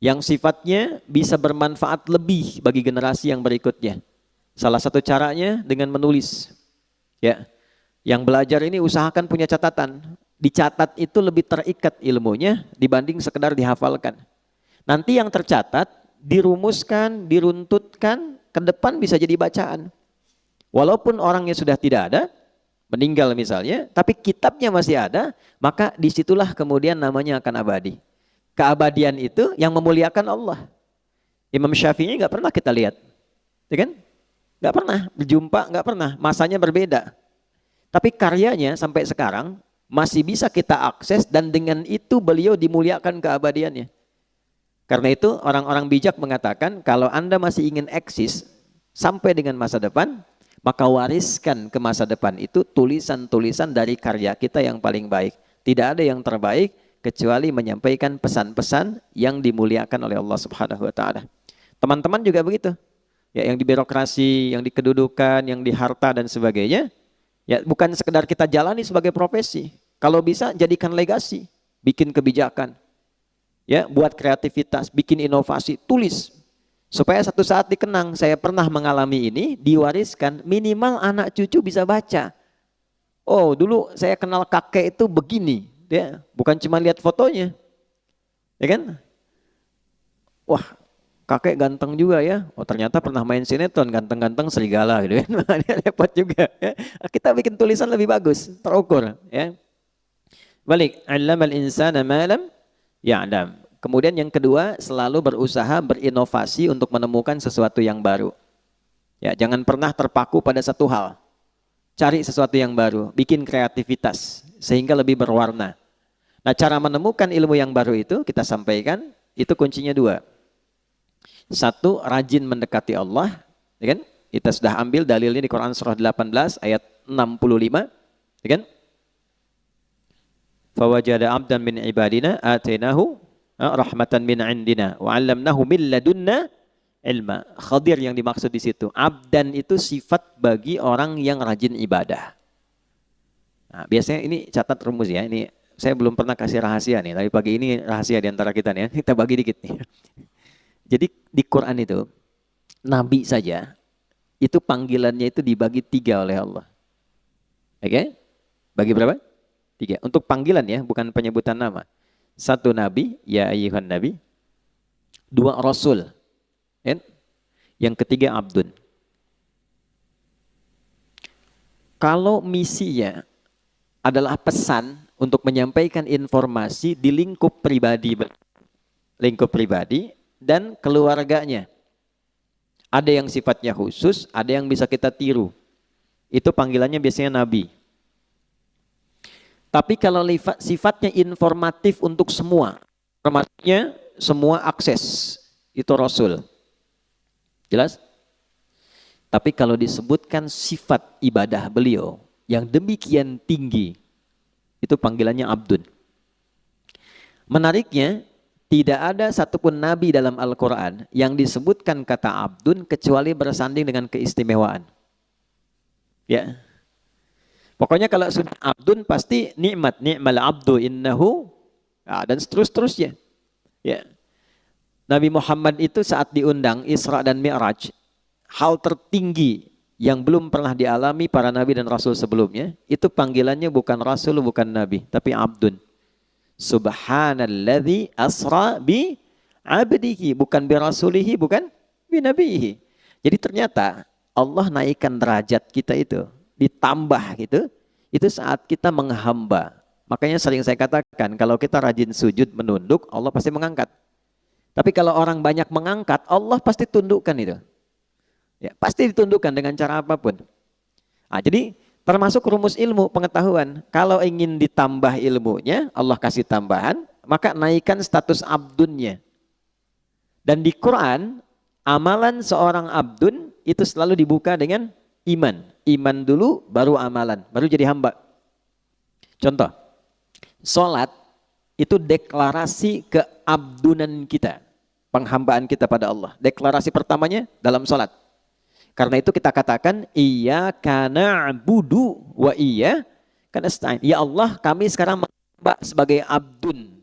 yang sifatnya bisa bermanfaat lebih bagi generasi yang berikutnya. Salah satu caranya dengan menulis. Ya. Yang belajar ini usahakan punya catatan. Dicatat itu lebih terikat ilmunya dibanding sekedar dihafalkan. Nanti yang tercatat, dirumuskan, diruntutkan, ke depan bisa jadi bacaan. Walaupun orangnya sudah tidak ada, meninggal misalnya, tapi kitabnya masih ada, maka disitulah kemudian namanya akan abadi. Keabadian itu yang memuliakan Allah. Imam Syafi'i nggak pernah kita lihat, ya kan? Nggak pernah berjumpa, nggak pernah. Masanya berbeda. Tapi karyanya sampai sekarang masih bisa kita akses dan dengan itu beliau dimuliakan keabadiannya. Karena itu orang-orang bijak mengatakan kalau Anda masih ingin eksis sampai dengan masa depan, maka wariskan ke masa depan itu tulisan-tulisan dari karya kita yang paling baik. Tidak ada yang terbaik kecuali menyampaikan pesan-pesan yang dimuliakan oleh Allah Subhanahu wa taala. Teman-teman juga begitu. Ya, yang di birokrasi, yang di kedudukan, yang di harta dan sebagainya, ya bukan sekedar kita jalani sebagai profesi. Kalau bisa jadikan legasi, bikin kebijakan. Ya, buat kreativitas, bikin inovasi, tulis. Supaya satu saat dikenang, saya pernah mengalami ini, diwariskan, minimal anak cucu bisa baca. Oh, dulu saya kenal kakek itu begini, ya, bukan cuma lihat fotonya. Ya kan? Wah, kakek ganteng juga ya. Oh, ternyata pernah main sinetron, ganteng-ganteng serigala gitu kan. Repot juga ya. Kita bikin tulisan lebih bagus, terukur, ya. Balik, 'allamal insana ma lam ya'lam. Kemudian yang kedua, selalu berusaha berinovasi untuk menemukan sesuatu yang baru. Ya, jangan pernah terpaku pada satu hal. Cari sesuatu yang baru, bikin kreativitas sehingga lebih berwarna. Nah, cara menemukan ilmu yang baru itu kita sampaikan, itu kuncinya dua. Satu, rajin mendekati Allah, ya kan? Kita sudah ambil dalilnya di Quran surah 18 ayat 65, ya kan? Fawajada 'abdan min ibadina atainahu rahmatan min indina wa 'allamnahu min ladunna ilma. Khadir yang dimaksud di situ. Abdan itu sifat bagi orang yang rajin ibadah. Nah, biasanya ini catat rumus ya. Ini saya belum pernah kasih rahasia nih, tapi pagi ini rahasia di antara kita nih ya. Kita bagi dikit nih. Jadi di Quran itu nabi saja itu panggilannya itu dibagi 3 oleh Allah. Oke? Bagi berapa? 3. Untuk panggilan ya, bukan penyebutan nama. 1 nabi, ya ayyuhan nabi. 2 rasul. Ya? Yang ketiga abdun. Kalau misinya adalah pesan untuk menyampaikan informasi di lingkup pribadi dan keluarganya. Ada yang sifatnya khusus, ada yang bisa kita tiru. Itu panggilannya biasanya nabi. Tapi kalau sifatnya informatif untuk semua, informasinya semua akses, itu rasul. Jelas? Tapi kalau disebutkan sifat ibadah beliau yang demikian tinggi, itu panggilannya abdun. Menariknya, tidak ada satupun nabi dalam Al-Quran yang disebutkan kata abdun kecuali bersanding dengan keistimewaan. Ya. Pokoknya kalau sudah abdun pasti nikmat, ni'mal abdu innahu, dan seterusnya. Ya. Nabi Muhammad itu saat diundang Isra dan Mi'raj, hal tertinggi yang belum pernah dialami para nabi dan rasul sebelumnya, itu panggilannya bukan rasul, bukan nabi, tapi abdun. Subhanalladzi asra bi abdihi, bukan bi rasulihi, bukan bi nabihi. Jadi ternyata Allah naikkan derajat kita itu, ditambah gitu, itu saat kita menghamba. Makanya sering saya katakan, kalau kita rajin sujud menunduk, Allah pasti mengangkat. Tapi kalau orang banyak mengangkat, Allah pasti tundukkan itu. Ya, pasti ditundukkan dengan cara apapun. Nah, jadi termasuk rumus ilmu pengetahuan. Kalau ingin ditambah ilmunya, Allah kasih tambahan, maka naikkan status abdunnya. Dan di Quran, amalan seorang abdun itu selalu dibuka dengan iman. Iman dulu, baru amalan, baru jadi hamba. Contoh, sholat itu deklarasi keabdunan kita, penghambaan kita pada Allah. Deklarasi pertamanya dalam sholat. Karena itu kita katakan, iyyaka na'budu wa iyyaka nasta'in. Ya Allah, kami sekarang menghamba sebagai abdun.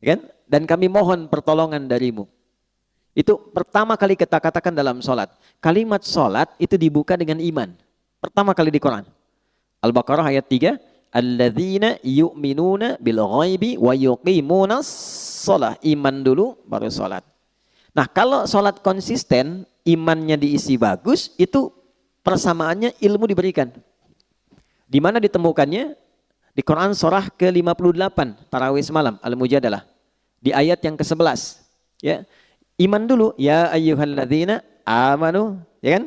Kan? dan kami mohon pertolongan darimu. Itu pertama kali kita katakan dalam sholat. Kalimat sholat itu dibuka dengan iman. Pertama kali di Quran. Al-Baqarah ayat 3. Alladzina yu'minuna bil ghaibi wa yuqimunas sholah. Iman dulu baru sholat. Nah kalau sholat konsisten, imannya diisi bagus, itu persamaannya ilmu diberikan. Di mana ditemukannya? Di Quran surah ke-58, Tarawih semalam, Al-Mujadalah. Di ayat yang ke-11. Ya. Iman dulu, ya ayyuhalladzina amanu, ya kan?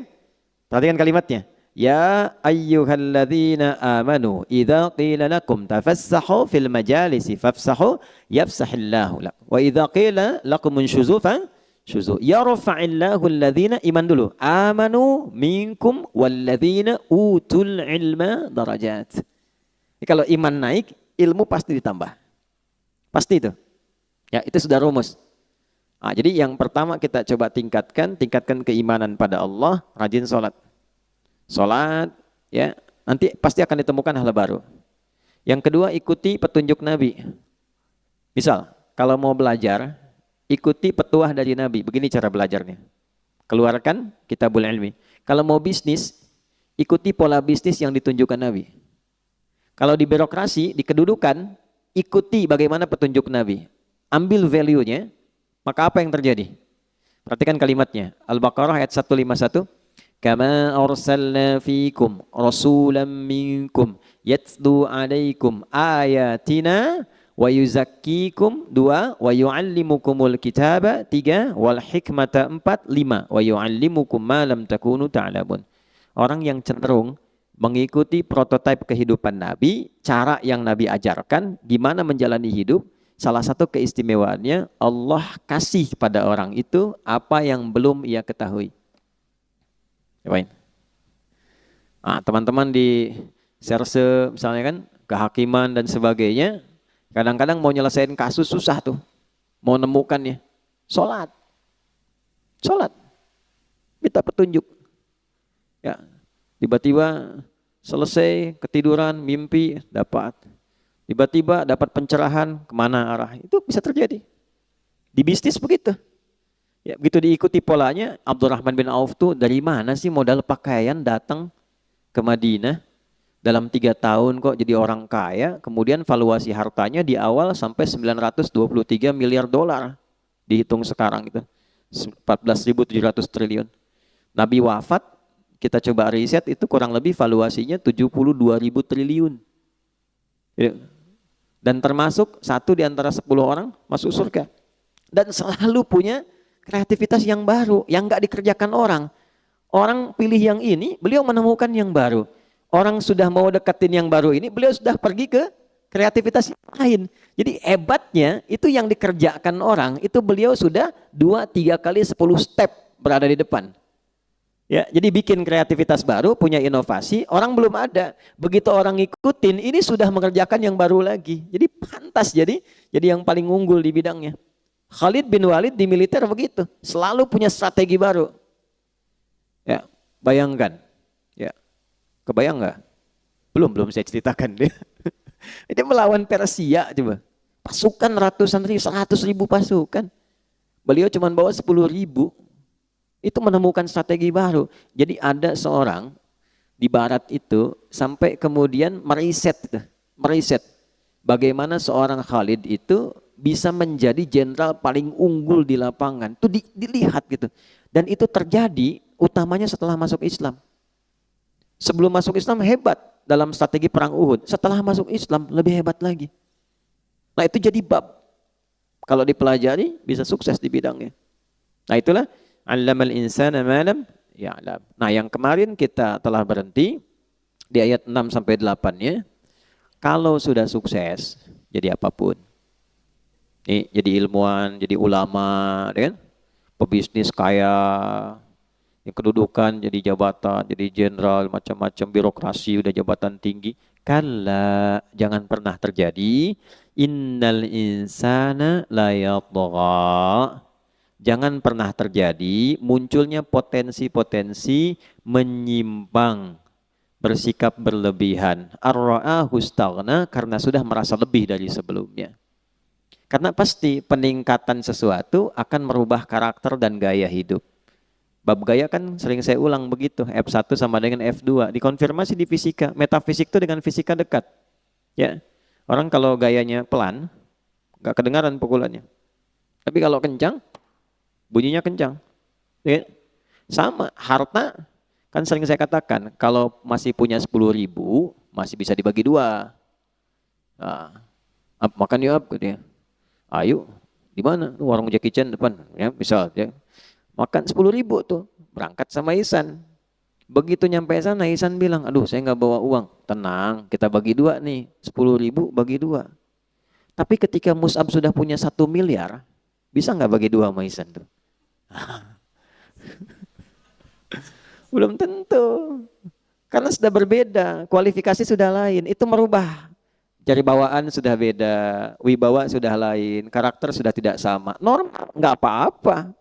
Perhatikan kalimatnya. Ya ayyuhalladzina amanu, idza qila lakum tafassahu fil majalisi fafsahu yafsahillahu lakum. Wa idza qila lakum unshuzu syuzu. Yarfa'illahu alladzina, iman dulu. Amanu minkum walladzina utul ilma darajat. Jadi kalau iman naik, ilmu pasti ditambah. Pasti itu. Ya, itu sudah rumus. Nah, jadi yang pertama kita coba tingkatkan keimanan pada Allah, rajin sholat. Sholat, ya, nanti pasti akan ditemukan hal baru. Yang kedua, ikuti petunjuk Nabi. Misal, kalau mau belajar, ikuti petuah dari Nabi. Begini cara belajarnya. Keluarkan kitabul ilmi. Kalau mau bisnis, ikuti pola bisnis yang ditunjukkan Nabi. Kalau di birokrasi, di kedudukan, ikuti bagaimana petunjuk Nabi. Ambil value-nya. Maka apa yang terjadi? Perhatikan kalimatnya. Al-Baqarah ayat 151. Kama arsalna fikum rasulan minkum yatlu alaikum ayatina wa yuzakkikum 2 wa yuallimukumul kitaba 3 wal hikmata 4 5 wa yuallimukum ma lam takunu ta'lamun. Orang yang cenderung mengikuti prototipe kehidupan Nabi, cara yang Nabi ajarkan, gimana menjalani hidup. Salah satu keistimewaannya, Allah kasih pada orang itu apa yang belum ia ketahui. Nah, teman-teman di serse misalnya kan, kehakiman dan sebagainya, kadang-kadang mau nyelesain kasus susah tuh. Mau nemukannya. Sholat. Minta petunjuk. Ya, tiba-tiba selesai ketiduran, mimpi, dapat. Tiba-tiba dapat pencerahan, kemana arah. Itu bisa terjadi. Di bisnis begitu. Ya, begitu diikuti polanya, Abdurrahman bin Auf tuh dari mana sih modal pakaian datang ke Madinah. Dalam 3 tahun kok jadi orang kaya. Kemudian valuasi hartanya di awal sampai 923 miliar dolar. Dihitung sekarang itu. 14.700 triliun. Nabi wafat, kita coba riset itu kurang lebih valuasinya 72.000 triliun. Ya. Dan termasuk 1 di antara 10 orang masuk surga. Dan selalu punya kreativitas yang baru, yang gak dikerjakan orang. Orang pilih yang ini, beliau menemukan yang baru. Orang sudah mau deketin yang baru ini, beliau sudah pergi ke kreativitas yang lain. Jadi hebatnya itu yang dikerjakan orang, itu beliau sudah 2-3 kali 10 step berada di depan. Ya, jadi bikin kreativitas baru, punya inovasi, orang belum ada. Begitu orang ngikutin, ini sudah mengerjakan yang baru lagi. Jadi pantas jadi yang paling unggul di bidangnya. Khalid bin Walid di militer begitu, selalu punya strategi baru. Ya, bayangkan. Ya. Kebayang nggak? Belum saya ceritakan dia. Dia melawan Persia coba. Pasukan ratusan ribu, 100.000 pasukan. Beliau cuma bawa 10.000. Itu menemukan strategi baru. Jadi ada seorang di barat itu sampai kemudian meriset bagaimana seorang Khalid itu bisa menjadi jenderal paling unggul di lapangan. Itu dilihat gitu. Dan itu terjadi utamanya setelah masuk Islam. Sebelum masuk Islam hebat dalam strategi perang Uhud. Setelah masuk Islam lebih hebat lagi. Nah itu jadi bab. Kalau dipelajari bisa sukses di bidangnya. Nah itulah Allamal insana ma lam ya'lam. Nah, yang kemarin kita telah berhenti di ayat 6 sampai 8-nya. Kalau sudah sukses jadi apapun. Nih, jadi ilmuwan, jadi ulama, kan? Pebisnis kaya, yang kedudukan jadi jabatan, jadi jenderal, macam-macam birokrasi, udah jabatan tinggi. Kalla, jangan pernah terjadi. Innal insana la yatgha. Jangan pernah terjadi munculnya potensi-potensi menyimpang, bersikap berlebihan. Ar-ra'ahu istaghna, karena sudah merasa lebih dari sebelumnya. Karena pasti peningkatan sesuatu akan merubah karakter dan gaya hidup. Bab gaya kan sering saya ulang begitu, F1 sama dengan F2, dikonfirmasi di fisika. Metafisik itu dengan fisika dekat. Ya, orang kalau gayanya pelan, nggak kedengaran pukulannya. Tapi kalau kencang, bunyinya kencang. Ya. Sama, harta kan sering saya katakan, kalau masih punya 10.000, masih bisa dibagi dua. Nah, makan yuk, gitu ya. Ayo, di mana? Warung Jackie Chan depan, ya misal. Ya. Makan 10.000 tuh, berangkat sama Ihsan. Begitu nyampe sana, Ihsan bilang, aduh saya nggak bawa uang. Tenang, kita bagi dua nih, 10.000 bagi dua. Tapi ketika Mus'ab sudah punya 1 miliar, bisa nggak bagi dua sama Ihsan tuh? Belum tentu. Karena sudah berbeda, kualifikasi sudah lain, itu merubah. Jadi bawaan sudah beda, wibawa sudah lain, karakter sudah tidak sama. Normal, nggak apa-apa.